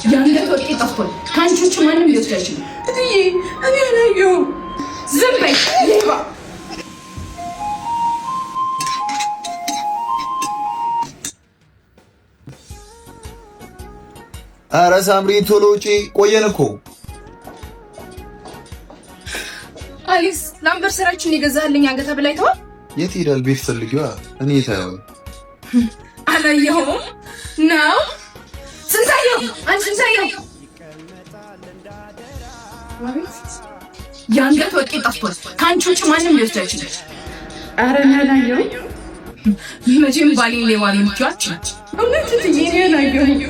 የአንገት ወርቄ ጠፍቷል። ከአንቺ ውጭ ማንም ሊወስድ አይችልም። እትዬ እኔ አላየሁም። ዝም በይ ሌባ! ኧረ ሳምሪ ቶሎ ውጪ፣ ቆየን እኮ። አሊስ ላምበር ስራችን የገዛልኝ አንገት በላይ ተዋ። የት ሄዳል? ቤት ፈልጊዋ። እኔ ታየው አላየሁም ነው። ስንታየው አንቺ ስንታየው የአንገት ወርቄ ጠፍቷል። ከአንቺ ውጭ ማንም ሊወስድ አይችልም። ኧረ እኔ አላየሁም። መቼም ባሌ ሌባ ነው የምትይዋች። እውነት እትዬ እኔ አላየሁም።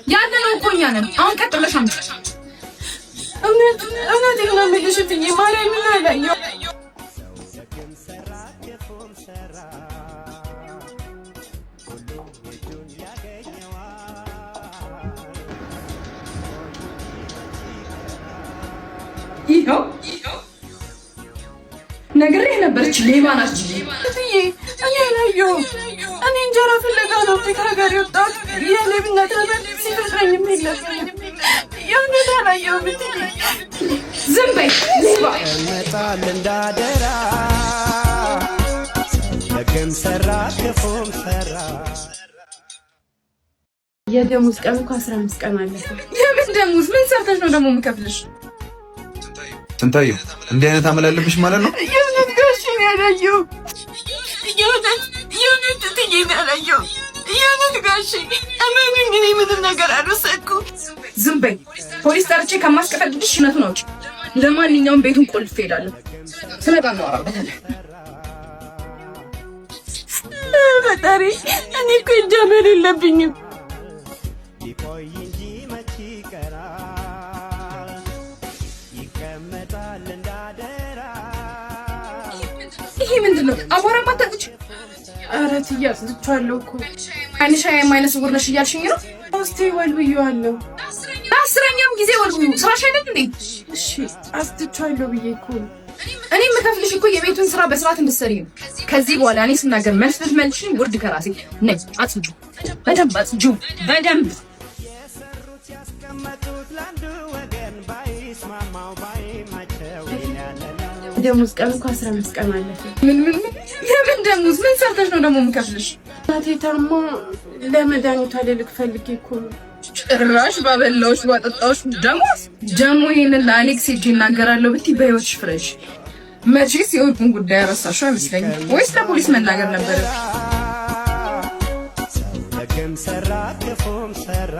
ያለነው እኮ እኛ ነን። አሁን ቀጥ ብለሽ አምጪ። እውነት ነው የምልሽ እትዬ ማርያምን አላየሁም። ይኸው ነግሬህ ነበረች፣ ሌባ ናች። እትዬ እኔ አላየሁም። እኔ እንጀራ ፍለጋ ነው ከሀገር የወጣሁት። የሌብነት ነገር ሲፈጥረኝም የለብኝም። የእውነት አላየሁም እትዬ። ዝም በይ ሌባ! መጣል እንዳደራ ደግም ሰራ ክፉም ሰራ። የደሞዝ ቀን እኮ 15 ቀን አለፈ። የምን ደሞዝ? ምን ሰርተሽ ነው ደግሞ የምከፍልሽ? ስንታየው እንዲህ አይነት አመላለብሽ ማለት ነው? የእውነት ጋሽ ነው ያላየሁም። የእውነት እትዬ ነው ያላየሁም። የእውነት ጋሽ እመኑኝ፣ እኔ ምንም ነገር አልወሰድኩም። ዝም በይ! ፖሊስ ጠርቼ ከማስቀፈድድሽ እውነቱን አውጪ። ለማንኛውም ቤቱን ቆልፌ እሄዳለሁ። ስመጣ እናወራበታለን። ፈጣሪ፣ እኔ እኮ እጃመል የለብኝም። ይቆይ እንጂ መች ይቀራል፣ ይቀመጣል እንዳደራ። ይሄ ምንድን ነው? አቧራ ማታጥጭ? ኧረ እትዬ አጽድቼዋለሁ እኮ። ዓይንሽ የማይነ ስውር ነሽ እያልሽኝ ነው? ሶስቴ ወልብዬዋለሁ። አስረኛም ጊዜ ወልቡ። ስራሽ አይደል እንዴ? እሺ አጽድቼዋለሁ ብዬ እኮ ነው። እኔ የምከፍልሽ እኮ የቤቱን ስራ በስርዓት እንድትሰሪ ነው። ከዚህ በኋላ እኔ ስናገር መልስ ብትመልሽኝ ውርድ ከራሴ ነይ። አጽጁ፣ በደንብ አጽጁ፣ በደንብ የሰሩት ያስቀመጡት ለአንዱ ወገን ባይስማማው ባይመቸው ያለነው። ደሞዝ ቀን እኮ 15 ቀን አለፈ። ምን የምን ደሞዝ? ምን ሰርተሽ ነው ደግሞ የምከፍልሽ? እናቴ ታማ ለመድኃኒቷ ልልክ ፈልጌ እኮ ነው። ጭራሽ ባበላዎች ባጠጣዎች ደሞዝ ደግሞ ይሄንን ለአሌክስ ሄጄ እናገራለሁ ብትይ በህይወትሽ ፍረሽ። መቼስ የወርቁን ጉዳይ ያረሳሽው አይመስለኝም። ወይስ ለፖሊስ መናገር ነበረ? ሰው ደግም ሰራ ክፉም ሰራ